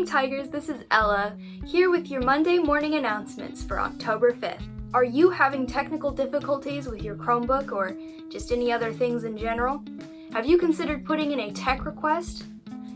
morning, Tigers. This is Ella, here with your Monday morning announcements for October 5th. Are you having technical difficulties with your Chromebook or just any other things in general? Have you considered putting in a tech request?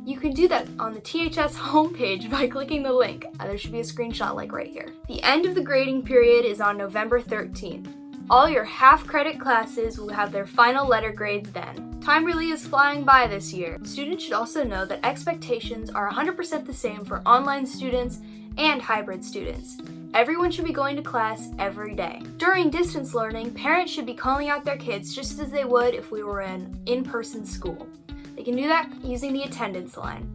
You can do that on the THS homepage by clicking the link. There should be a screenshot like right here. The end of the grading period is on November 13th. All your half-credit classes will have their final letter grades then. Time really is flying by this year. Students should also know that expectations are 100% the same for online students and hybrid students. Everyone should be going to class every day. During distance learning, parents should be calling out their kids just as they would if we were in-person school. They can do that using the attendance line.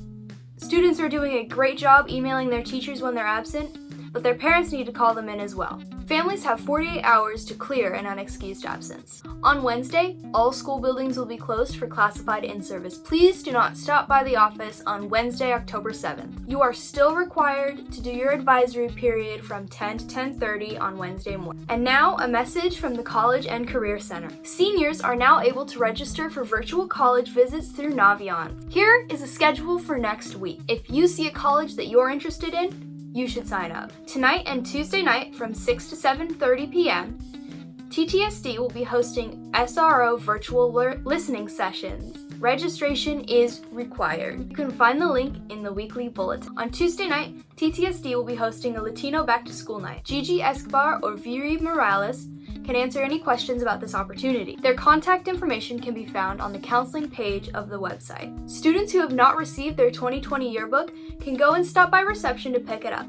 Students are doing a great job emailing their teachers when they're absent, but their parents need to call them in as well. Families have 48 hours to clear an unexcused absence. On Wednesday, all school buildings will be closed for classified in-service. Please do not stop by the office on Wednesday, October 7th. You are still required to do your advisory period from 10 to 10:30 on Wednesday morning. And now, a message from the College and Career Center. Seniors are now able to register for virtual college visits through Naviance. Here is a schedule for next week. If you see a college that you're interested in, you should sign up. Tonight and Tuesday night from 6 to 7:30 p.m., TTSD will be hosting SRO virtual listening sessions. Registration is required. You can find the link in the weekly bulletin. On Tuesday night, TTSD will be hosting a Latino back-to-school night. Gigi Escobar or Viri Morales can answer any questions about this opportunity. Their contact information can be found on the counseling page of the website. Students who have not received their 2020 yearbook can go and stop by reception to pick it up.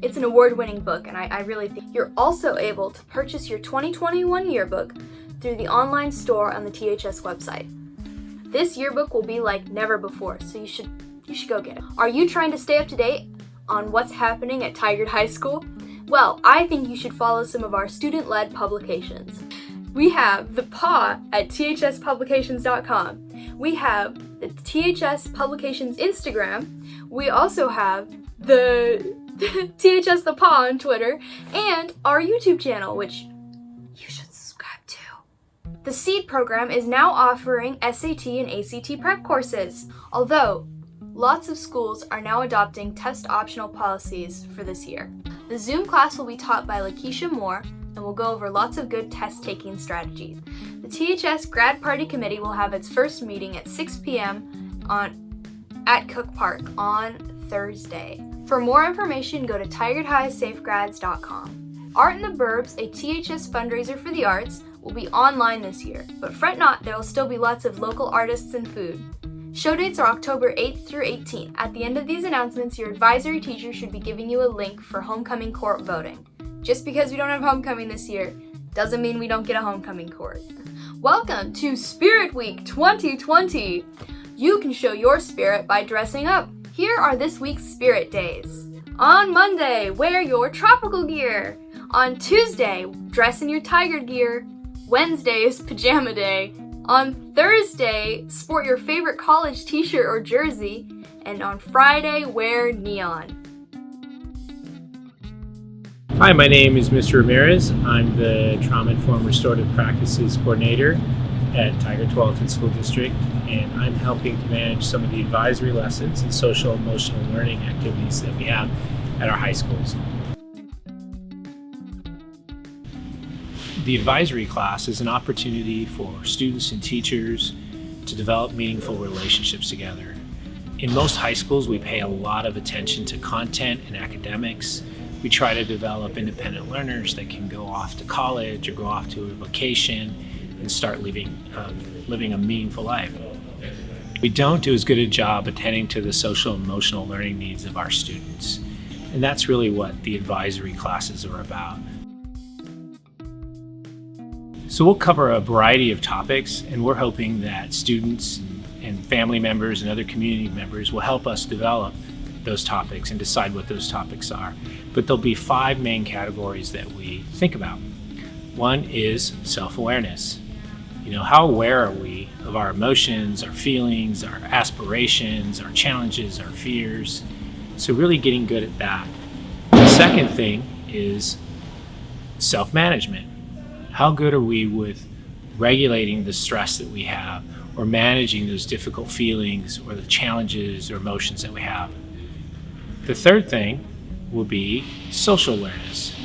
It's an award-winning book, and I really think you're also able to purchase your 2021 yearbook through the online store on the THS website. This yearbook will be like never before, so you should go get it. Are you trying to stay up to date on what's happening at Tigard High School? Well, I think you should follow some of our student-led publications. We have The Paw at thspublications.com. We have the THS Publications Instagram. We also have the THS The Paw on Twitter, and our YouTube channel, which you should subscribe to. The SEED program is now offering SAT and ACT prep courses, although lots of schools are now adopting test optional policies for this year. The Zoom class will be taught by Lakeisha Moore and will go over lots of good test-taking strategies. The THS Grad Party Committee will have its first meeting at 6 p.m. at Cook Park on Thursday. For more information, go to tigardhighsafegrads.com. Art in the Burbs, a THS fundraiser for the arts, will be online this year, but fret not, there will still be lots of local artists and food. Show dates are October 8th through 18th. At the end of these announcements, your advisory teacher should be giving you a link for homecoming court voting. Just because we don't have homecoming this year doesn't mean we don't get a homecoming court. Welcome to Spirit Week 2020. You can show your spirit by dressing up. Here are this week's Spirit Days. On Monday, wear your tropical gear. On Tuesday, dress in your tiger gear. Wednesday is pajama day. On Thursday, sport your favorite college t-shirt or jersey, and on Friday, wear neon. Hi, my name is Mr. Ramirez. I'm the Trauma-Informed Restorative Practices Coordinator at Tigard 12th School District, and I'm helping to manage some of the advisory lessons and social emotional learning activities that we have at our high schools. The advisory class is an opportunity for students and teachers to develop meaningful relationships together. In most high schools, we pay a lot of attention to content and academics. We try to develop independent learners that can go off to college or go off to a vocation and start living a meaningful life. We don't do as good a job attending to the social and emotional learning needs of our students. And that's really what the advisory classes are about. So we'll cover a variety of topics, and we're hoping that students and family members and other community members will help us develop those topics and decide what those topics are. But there'll be 5 main categories that we think about. One is self-awareness. How aware are we of our emotions, our feelings, our aspirations, our challenges, our fears? So really getting good at that. The second thing is self-management. How good are we with regulating the stress that we have, or managing those difficult feelings or the challenges or emotions that we have? The third thing will be social awareness.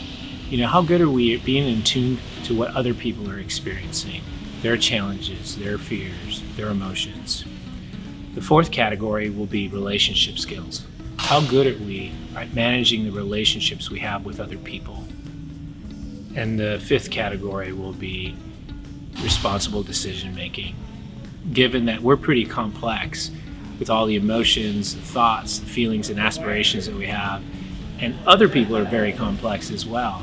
How good are we at being in tune to what other people are experiencing, their challenges, their fears, their emotions. The fourth category will be relationship skills. How good are we at managing the relationships we have with other people? And the fifth category will be responsible decision making. Given that we're pretty complex with all the emotions, the thoughts, the feelings, and aspirations that we have, and other people are very complex as well.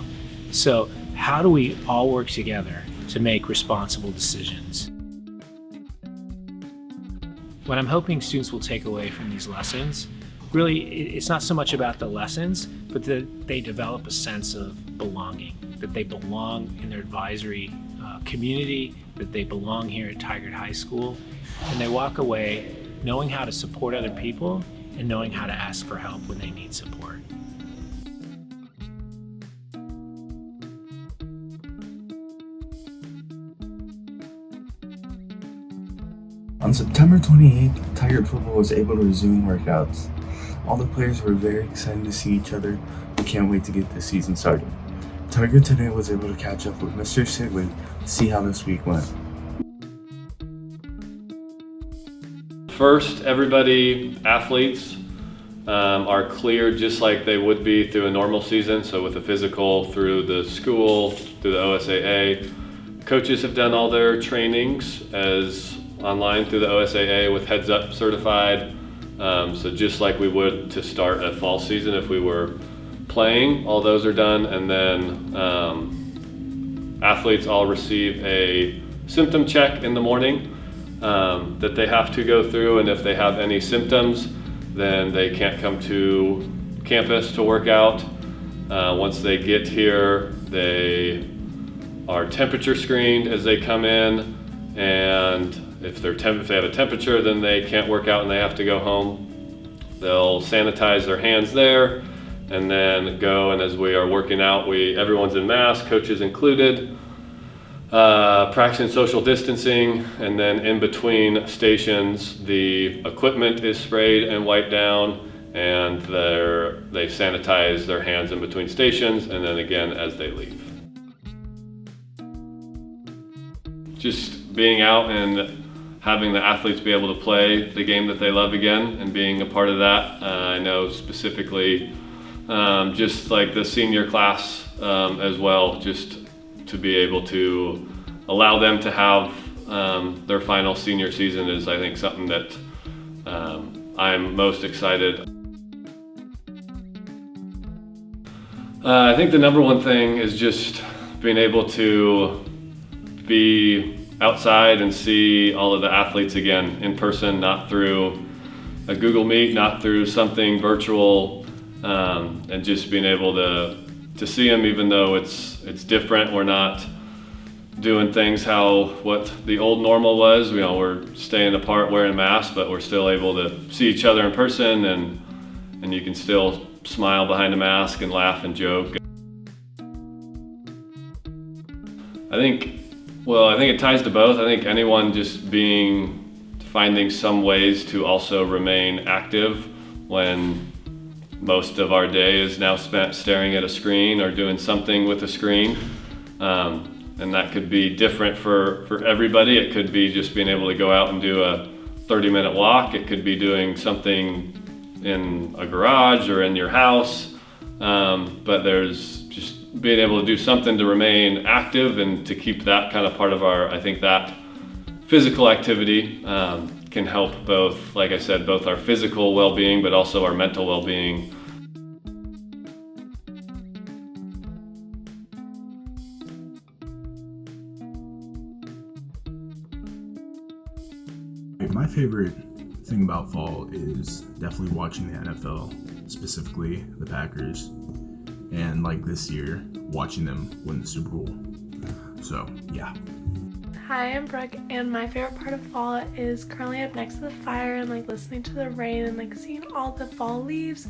So how do we all work together to make responsible decisions? What I'm hoping students will take away from these lessons, really, it's not so much about the lessons, but that they develop a sense of belonging, that they belong in their advisory community, that they belong here at Tigard High School, and they walk away knowing how to support other people and knowing how to ask for help when they need support. On September 28th, Tigard football was able to resume workouts. All the players were very excited to see each other and can't wait to get the season started. Tigard today was able to catch up with Mr. Sidwig to see how this week went. First, athletes are cleared just like they would be through a normal season, so with a physical through the school, through the OSAA. Coaches have done all their trainings as online through the OSAA with Heads Up certified, so just like we would to start a fall season if we were playing, all those are done. And then athletes all receive a symptom check in the morning that they have to go through, and if they have any symptoms, then they can't come to campus to work out. Once they get here, they are temperature screened as they come in, and if they have a temperature, then they can't work out and they have to go home. They'll sanitize their hands there and then go, and as we are working out, everyone's in masks, coaches included, practicing social distancing, and then in between stations, the equipment is sprayed and wiped down, and they sanitize their hands in between stations, and then again as they leave. Just being out and having the athletes be able to play the game that they love again and being a part of that. I know specifically just like the senior class as well, just to be able to allow them to have their final senior season is, I think, something that I'm most excited. I think the number one thing is just being able to be outside and see all of the athletes again in person, not through a Google Meet, not through something virtual, and just being able to see them, even though it's different. We're not doing things what the old normal was. We're staying apart, wearing masks, but we're still able to see each other in person, and you can still smile behind a mask and laugh and joke. I think it ties to both. I think anyone just finding some ways to also remain active when most of our day is now spent staring at a screen or doing something with a screen. And that could be different for everybody. It could be just being able to go out and do a 30-minute walk. It could be doing something in a garage or in your house. But there's just being able to do something to remain active and to keep that kind of part of I think that physical activity can help both, like I said, both our physical well-being, but also our mental well-being. My favorite thing about fall is definitely watching the NFL, specifically the Packers, and like this year, watching them win the Super Bowl. So, yeah. Hi, I'm Brooke, and my favorite part of fall is curling up next to the fire and listening to the rain and seeing all the fall leaves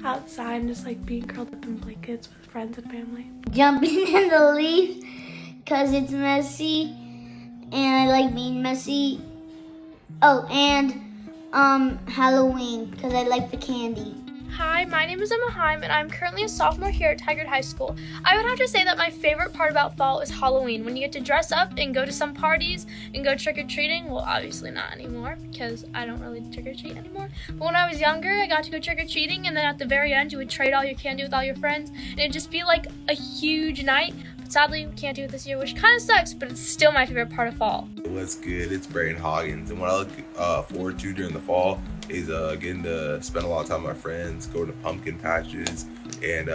outside and just being curled up in blankets with friends and family. Jumping in the leaves because it's messy and I like being messy. Oh, and Halloween because I like the candy. Hi, my name is Emma Heim, and I'm currently a sophomore here at Tigard High School. I would have to say that my favorite part about fall is Halloween, when you get to dress up and go to some parties and go trick-or-treating. Well, obviously not anymore, because I don't really trick-or-treat anymore. But when I was younger, I got to go trick-or-treating, and then at the very end, you would trade all your candy with all your friends, and it'd just be like a huge night. But sadly, we can't do it this year, which kind of sucks, but it's still my favorite part of fall. What's good? It's Brayden Hoggins, and what I look forward to during the fall is getting to spend a lot of time with my friends, going to pumpkin patches, and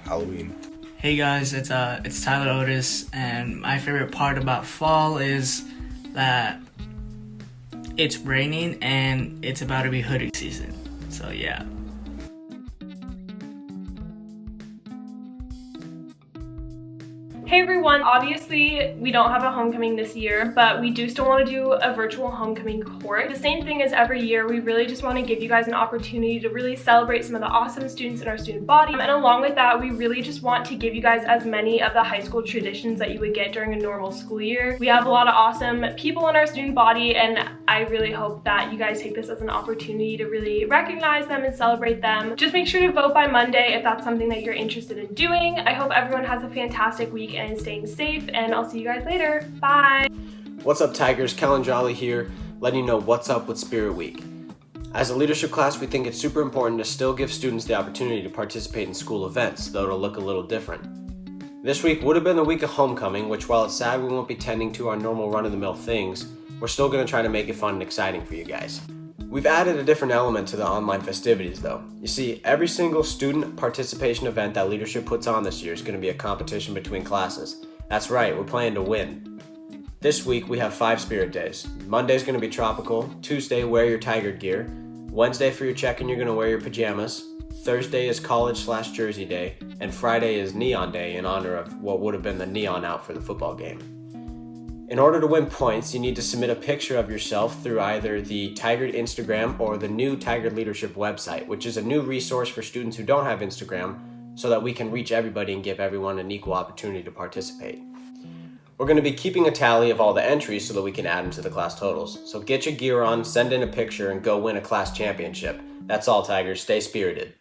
Halloween. Hey guys, it's Tyler Otis, and my favorite part about fall is that it's raining and it's about to be hoodie season. So yeah. Hey everyone, obviously we don't have a homecoming this year, but we do still want to do a virtual homecoming court. The same thing as every year, we really just want to give you guys an opportunity to really celebrate some of the awesome students in our student body. And along with that, we really just want to give you guys as many of the high school traditions that you would get during a normal school year. We have a lot of awesome people in our student body, and I really hope that you guys take this as an opportunity to really recognize them and celebrate them. Just make sure to vote by Monday if that's something that you're interested in doing. I hope everyone has a fantastic week and staying safe, and I'll see you guys later. Bye! What's up, Tigers? Kellen Jolly here, letting you know what's up with Spirit Week. As a leadership class, we think it's super important to still give students the opportunity to participate in school events, though it'll look a little different. This week would have been the week of homecoming, which while it's sad we won't be tending to our normal run-of-the-mill things, we're still going to try to make it fun and exciting for you guys. We've added a different element to the online festivities though. You see, every single student participation event that leadership puts on this year is going to be a competition between classes. That's right, we're playing to win. This week we have 5 Spirit Days. Monday's going to be tropical, Tuesday wear your Tigard gear, Wednesday for your check-in you're going to wear your pajamas, Thursday is college/jersey day, and Friday is neon day in honor of what would have been the neon out for the football game. In order to win points, you need to submit a picture of yourself through either the Tigard Instagram or the new Tigard Leadership website, which is a new resource for students who don't have Instagram so that we can reach everybody and give everyone an equal opportunity to participate. We're going to be keeping a tally of all the entries so that we can add them to the class totals. So get your gear on, send in a picture, and go win a class championship. That's all, Tigers. Stay spirited.